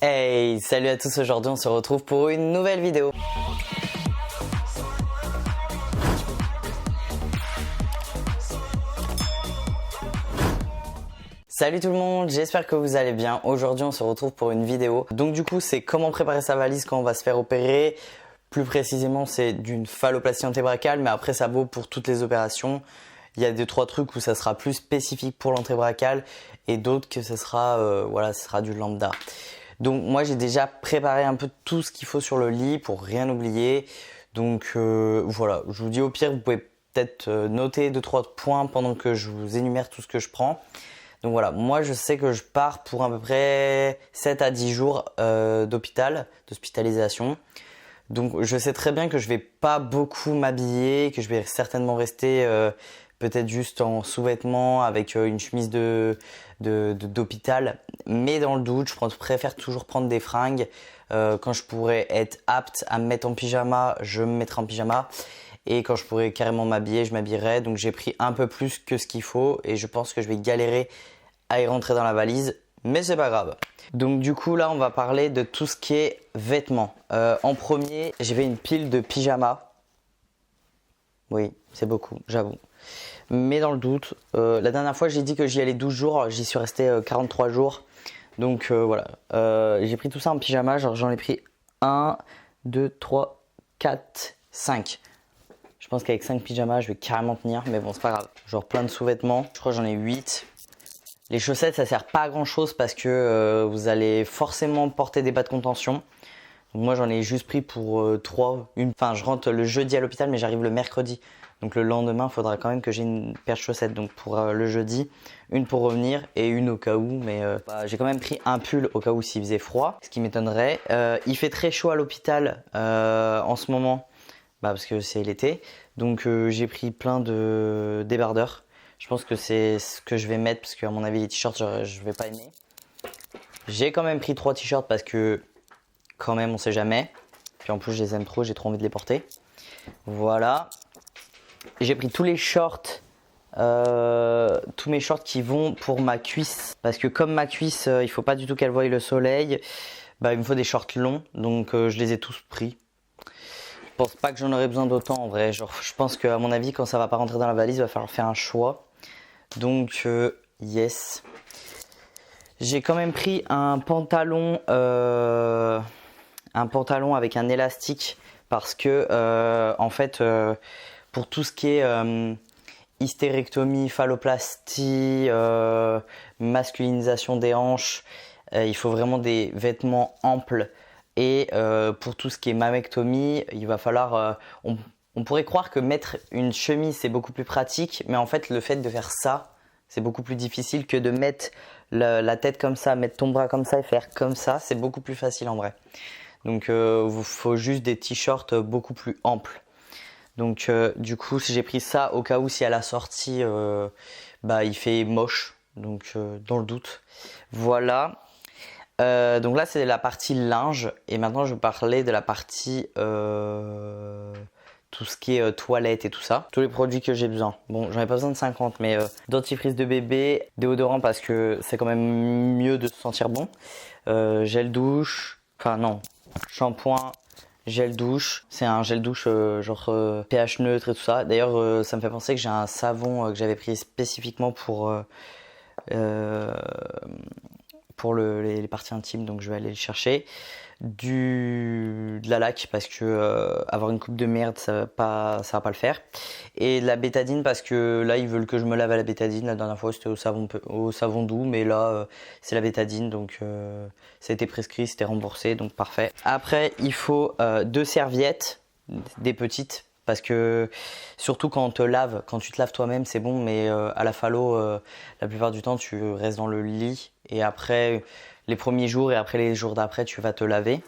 Hey, salut à tous, aujourd'hui on se retrouve pour une nouvelle vidéo. Salut tout le monde, j'espère que vous allez bien. Aujourd'hui on se retrouve pour une vidéo. Donc du coup c'est comment préparer sa valise quand on va se faire opérer. Plus précisément c'est d'une phalloplastie antébracale, mais après ça vaut pour toutes les opérations. Il y a 2-3 trucs où ça sera plus spécifique pour l'antébracale et d'autres que ça sera du lambda. Donc moi j'ai déjà préparé un peu tout ce qu'il faut sur le lit pour rien oublier. Donc voilà, je vous dis au pire vous pouvez peut-être noter 2-3 points pendant que je vous énumère tout ce que je prends. Donc voilà, moi je sais que je pars pour à peu près 7 à 10 jours d'hospitalisation. Donc je sais très bien que je vais pas beaucoup m'habiller, que je vais certainement rester peut-être juste en sous-vêtements avec une chemise d'hôpital. Mais dans le doute, je préfère toujours prendre des fringues. Quand je pourrais être apte à me mettre en pyjama, je me mettrai en pyjama. Et quand je pourrais carrément m'habiller, je m'habillerai. Donc j'ai pris un peu plus que ce qu'il faut et je pense que je vais galérer à y rentrer dans la valise. Mais c'est pas grave. Donc du coup là on va parler de tout ce qui est vêtements. En premier, j'ai une pile de pyjamas. Oui, c'est beaucoup, j'avoue. Mais dans le doute, la dernière fois j'ai dit que j'y allais 12 jours, j'y suis resté 43 jours. Donc voilà, j'ai pris tout ça en pyjama, genre j'en ai pris 1, 2, 3, 4, 5. Je pense qu'avec 5 pyjamas je vais carrément tenir, mais bon c'est pas grave. Genre plein de sous-vêtements, je crois que j'en ai 8. Les chaussettes ça sert pas à grand chose parce que vous allez forcément porter des bas de contention. Donc moi j'en ai juste pris pour 3. Enfin je rentre le jeudi à l'hôpital mais j'arrive le mercredi. Donc le lendemain il faudra quand même que j'ai une paire de chaussettes. Donc pour le jeudi, une pour revenir et une au cas où. Mais j'ai quand même pris un pull au cas où s'il faisait froid, ce qui m'étonnerait. Il fait très chaud à l'hôpital en ce moment parce que c'est l'été. Donc j'ai pris plein de débardeurs. Je pense que c'est ce que je vais mettre parce qu'à mon avis les t-shirts je vais pas aimer. J'ai quand même pris 3 t-shirts parce que quand même on sait jamais. Puis en plus je les aime trop, j'ai trop envie de les porter. Voilà. J'ai pris tous les shorts, tous mes shorts qui vont pour ma cuisse. Parce que comme ma cuisse, il faut pas du tout qu'elle voie le soleil, il me faut des shorts longs. Donc je les ai tous pris. Je pense pas que j'en aurais besoin d'autant en vrai. Genre, je pense qu'à mon avis quand ça va pas rentrer dans la valise, il va falloir faire un choix. Donc yes. J'ai quand même pris un pantalon avec un élastique parce que en fait pour tout ce qui est hystérectomie, phalloplastie, masculinisation des hanches, il faut vraiment des vêtements amples. Et pour tout ce qui est mammectomie, il va falloir on pourrait croire que mettre une chemise c'est beaucoup plus pratique, mais en fait le fait de faire ça c'est beaucoup plus difficile que de mettre la tête comme ça, mettre ton bras comme ça et faire comme ça, c'est beaucoup plus facile en vrai. Donc il faut juste des t-shirts beaucoup plus amples. Donc du coup j'ai pris ça au cas où si à la sortie il fait moche, donc dans le doute. Voilà. Donc là c'est la partie linge et maintenant je vais parler de la partie tout ce qui est toilette et tout ça. Tous les produits que j'ai besoin. Bon, j'en ai pas besoin de 50, mais dentifrice de bébé, déodorant parce que c'est quand même mieux de se sentir bon. Gel douche, enfin non, shampoing, gel douche. C'est un gel douche pH neutre et tout ça. D'ailleurs, ça me fait penser que j'ai un savon que j'avais pris spécifiquement pour les parties intimes, donc je vais aller le chercher. De la laque parce que avoir une coupe de merde ça va pas le faire, et de la bétadine parce que là ils veulent que je me lave à la bétadine. La dernière fois c'était au savon doux, mais là c'est la bétadine, donc ça a été prescrit, c'était remboursé, donc parfait. Après il faut 2 serviettes, des petites, parce que surtout quand tu te laves toi-même c'est bon, mais à la phallo la plupart du temps tu restes dans le lit et après les premiers jours et après les jours d'après tu vas te laver.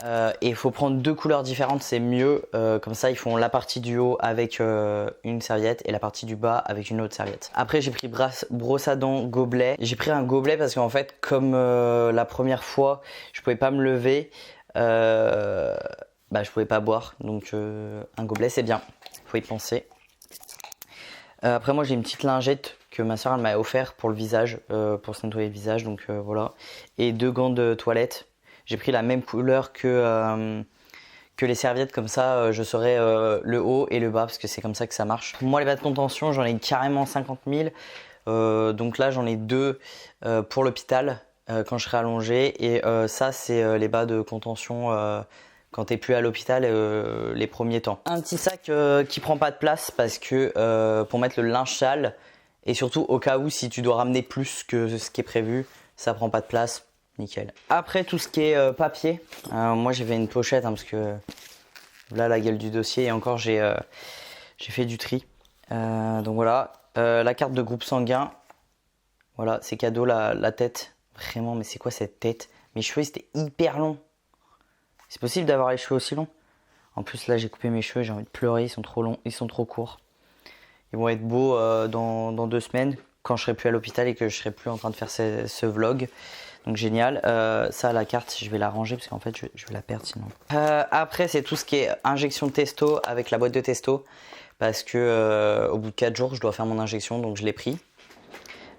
Et il faut prendre 2 couleurs différentes, c'est mieux, comme ça ils font la partie du haut avec une serviette et la partie du bas avec une autre serviette. Après j'ai pris brosse à dents, gobelet. J'ai pris un gobelet parce qu'en fait comme la première fois je pouvais pas me lever, je pouvais pas boire, donc un gobelet c'est bien, faut y penser. Après moi j'ai une petite lingette que ma soeur elle m'a offert pour le visage, pour se nettoyer le visage, donc voilà. Et 2 gants de toilette. J'ai pris la même couleur que les serviettes, comme ça je saurai le haut et le bas, parce que c'est comme ça que ça marche. Pour moi les bas de contention, j'en ai carrément 50 000. Donc là j'en ai 2 pour l'hôpital quand je serai allongé. Et ça c'est les bas de contention quand t'es plus à l'hôpital les premiers temps. Un petit sac qui prend pas de place parce que pour mettre le linge sale, et surtout au cas où si tu dois ramener plus que ce qui est prévu, ça prend pas de place, nickel. Après tout ce qui est papier, moi j'ai fait une pochette parce que là la gueule du dossier, et encore j'ai fait du tri. Donc voilà, la carte de groupe sanguin, voilà c'est cadeau. La tête, vraiment, mais c'est quoi cette tête? Mes cheveux c'était hyper long. C'est possible d'avoir les cheveux aussi longs? En plus là j'ai coupé mes cheveux, j'ai envie de pleurer, ils sont trop longs, ils sont trop courts. Ils vont être beaux dans 2 semaines, quand je serai plus à l'hôpital et que je serai plus en train de faire ce vlog. Donc génial. Ça, la carte, je vais la ranger parce qu'en fait je vais la perdre sinon. Après c'est tout ce qui est injection de testo avec la boîte de testo. Parce que au bout de 4 jours je dois faire mon injection, donc je l'ai pris.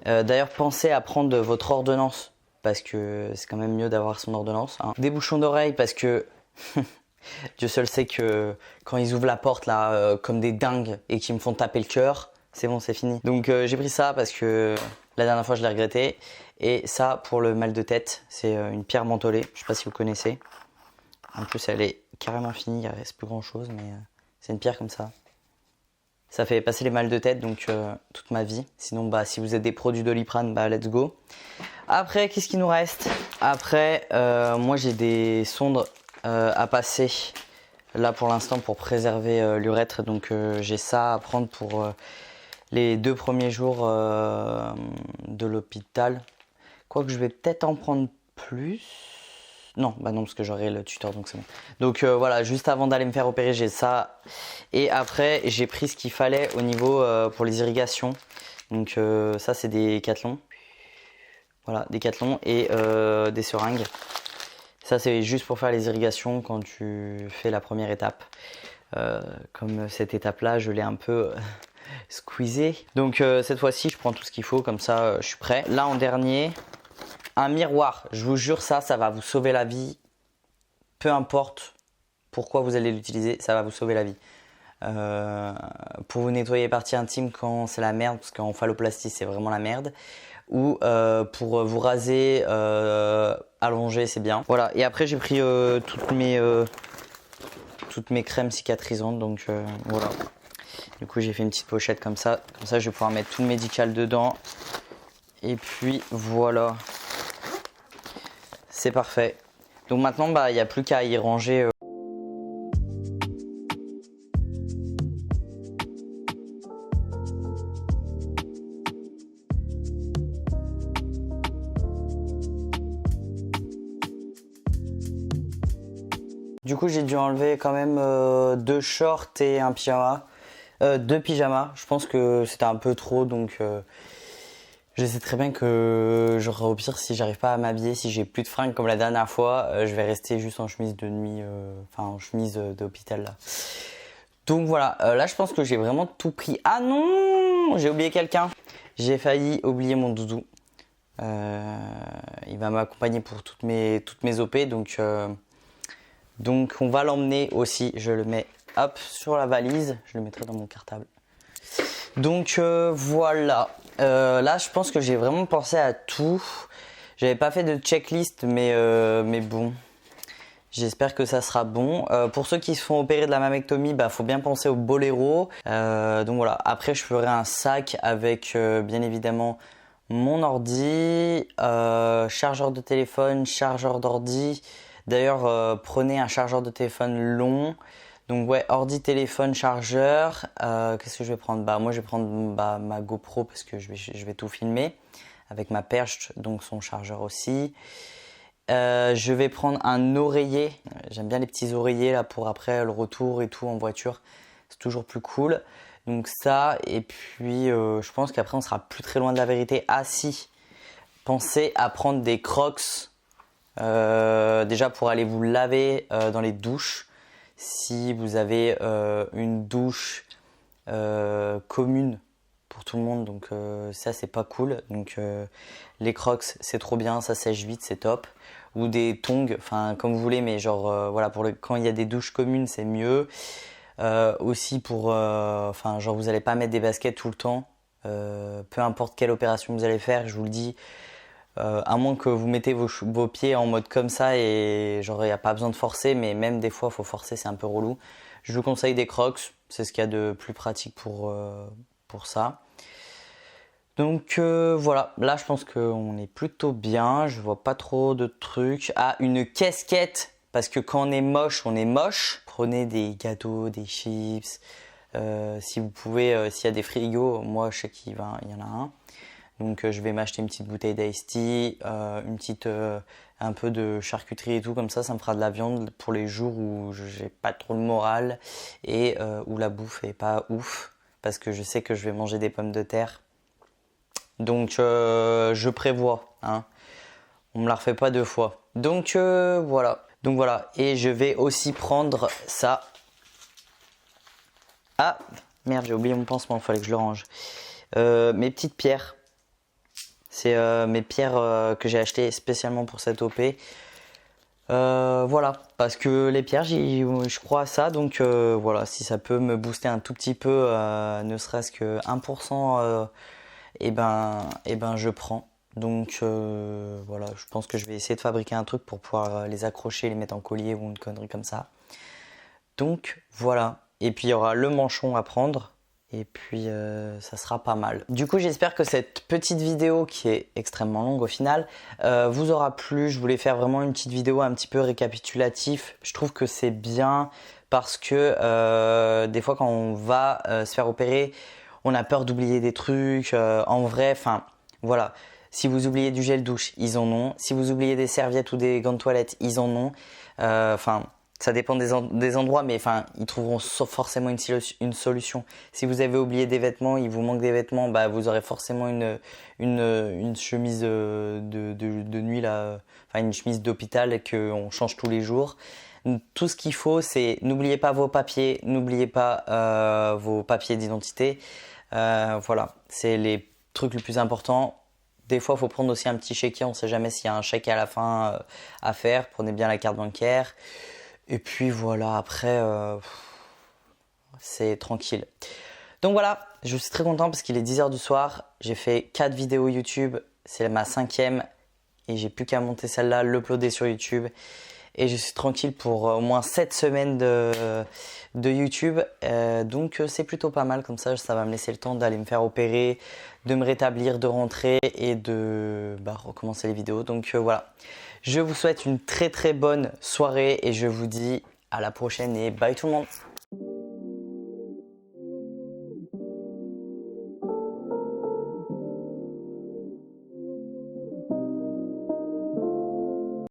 D'ailleurs pensez à prendre votre ordonnance, parce que c'est quand même mieux d'avoir son ordonnance, hein. Des bouchons d'oreilles parce que Dieu seul sait que quand ils ouvrent la porte là comme des dingues et qu'ils me font taper le cœur, c'est bon, c'est fini. Donc j'ai pris ça parce que la dernière fois je l'ai regretté. Et ça pour le mal de tête, c'est une pierre mentholée, je sais pas si vous connaissez. En plus elle est carrément finie, il reste plus grand chose, mais c'est une pierre comme ça. Ça fait passer les mal de tête, donc toute ma vie. Sinon, bah, si vous êtes des pros du Doliprane, bah, let's go. Après, qu'est-ce qu'il nous reste? Après, moi j'ai des sondes à passer là pour l'instant pour préserver l'urètre. Donc j'ai ça à prendre pour les 2 premiers jours de l'hôpital. Quoique je vais peut-être en prendre plus. Non, bah non, parce que j'aurai le tuteur, donc c'est bon. Donc voilà, juste avant d'aller me faire opérer, j'ai ça. Et après, j'ai pris ce qu'il fallait au niveau pour les irrigations. Donc ça, c'est des Decathlon. Voilà, des Decathlon et des seringues. Ça, c'est juste pour faire les irrigations quand tu fais la première étape. Comme cette étape-là, je l'ai un peu squeezée. Donc cette fois-ci, je prends tout ce qu'il faut, comme ça, je suis prêt. Là, en dernier... un miroir, je vous jure, ça va vous sauver la vie. Peu importe pourquoi vous allez l'utiliser, ça va vous sauver la vie. Pour vous nettoyer les parties intimes quand c'est la merde, parce qu'en phalloplastie c'est vraiment la merde. Ou pour vous raser, allonger, c'est bien. Voilà, et après j'ai pris toutes mes crèmes cicatrisantes, donc voilà. Du coup j'ai fait une petite pochette comme ça je vais pouvoir mettre tout le médical dedans. Et puis voilà. C'est parfait. Donc maintenant, bah, il n'y a plus qu'à y ranger. Du coup, j'ai dû enlever quand même 2 shorts et un pyjama. 2 pyjamas. Je pense que c'était un peu trop, donc... je sais très bien que, genre, au pire, si j'arrive pas à m'habiller, si j'ai plus de fringues comme la dernière fois, je vais rester juste en chemise de nuit, enfin en chemise d'hôpital là. Donc voilà, là je pense que j'ai vraiment tout pris. Ah non, j'ai oublié quelqu'un. J'ai failli oublier mon doudou. Il va m'accompagner pour toutes mes OP, donc on va l'emmener aussi. Je le mets hop sur la valise, je le mettrai dans mon cartable. Donc voilà. Là, je pense que j'ai vraiment pensé à tout. J'avais pas fait de checklist, mais bon. J'espère que ça sera bon. Pour ceux qui se font opérer de la mammectomie, bah faut bien penser au boléro. Donc voilà. Après, je ferai un sac avec bien évidemment mon ordi, chargeur de téléphone, chargeur d'ordi. D'ailleurs, prenez un chargeur de téléphone long. Donc ouais, ordi, téléphone, chargeur. Qu'est-ce que je vais prendre? Bah moi je vais prendre ma GoPro parce que je vais tout filmer avec ma perche, donc son chargeur aussi. Je vais prendre un oreiller. J'aime bien les petits oreillers là pour après le retour et tout en voiture. C'est toujours plus cool. Donc ça, et puis je pense qu'après on sera plus très loin de la vérité. Ah si, pensez à prendre des Crocs déjà pour aller vous laver dans les douches. Si vous avez une douche commune pour tout le monde, donc ça c'est pas cool. Donc les Crocs c'est trop bien, ça sèche vite, c'est top. Ou des tongs, enfin comme vous voulez, mais genre voilà, quand il y a des douches communes c'est mieux. Aussi pour, enfin genre vous allez pas mettre des baskets tout le temps, peu importe quelle opération vous allez faire, je vous le dis. À moins que vous mettez vos pieds en mode comme ça et genre il n'y a pas besoin de forcer, mais même des fois il faut forcer, c'est un peu relou. Je vous conseille des Crocs, c'est ce qu'il y a de plus pratique pour ça. Donc voilà, là je pense qu'on est plutôt bien, je vois pas trop de trucs. Ah, une casquette, parce que quand on est moche, on est moche. Prenez des gâteaux, des chips, si vous pouvez, s'il y a des frigos, moi je sais qu'il y en a un. Donc je vais m'acheter une petite bouteille d'Ice Tea, un peu de charcuterie et tout, comme ça me fera de la viande pour les jours où j'ai pas trop le moral et où la bouffe est pas ouf, parce que je sais que je vais manger des pommes de terre. Donc je prévois, hein. On me la refait pas deux fois. Donc voilà. Donc voilà, et je vais aussi prendre ça. Ah merde, j'ai oublié mon pansement, il fallait que je le range. Mes petites pierres. C'est mes pierres que j'ai achetées spécialement pour cette OP. Voilà, parce que les pierres, je crois à ça, donc voilà, si ça peut me booster un tout petit peu, ne serait-ce que 1%, et ben je prends. Donc voilà, je pense que je vais essayer de fabriquer un truc pour pouvoir les accrocher, les mettre en collier ou une connerie comme ça. Donc voilà, et puis il y aura le manchon à prendre. Et puis ça sera pas mal. Du coup j'espère que cette petite vidéo qui est extrêmement longue au final vous aura plu. Je voulais faire vraiment une petite vidéo un petit peu récapitulatif. Je trouve que c'est bien parce que des fois quand on va se faire opérer, on a peur d'oublier des trucs. En vrai, enfin voilà. Si vous oubliez du gel douche, ils en ont. Si vous oubliez des serviettes ou des gants de toilette, ils en ont. Enfin... ça dépend des endroits, mais enfin, ils trouveront forcément une solution. Si vous avez oublié des vêtements, il vous manque des vêtements, bah, vous aurez forcément une chemise de nuit, là, enfin une chemise d'hôpital qu'on change tous les jours. Tout ce qu'il faut, c'est n'oubliez pas vos papiers, n'oubliez pas vos papiers d'identité. Voilà, c'est les trucs les plus importants. Des fois, il faut prendre aussi un petit chéquier, on ne sait jamais s'il y a un chèque à la fin à faire. Prenez bien la carte bancaire. Et puis voilà, après, c'est tranquille. Donc voilà, je suis très content parce qu'il est 10h du soir. J'ai fait 4 vidéos YouTube, c'est ma 5e. Et j'ai plus qu'à monter celle-là, l'uploader sur YouTube. Et je suis tranquille pour au moins 7 semaines de YouTube. Donc c'est plutôt pas mal, comme ça va me laisser le temps d'aller me faire opérer, de me rétablir, de rentrer et de recommencer les vidéos. Donc voilà. Je vous souhaite une très très bonne soirée et je vous dis à la prochaine et bye tout le monde.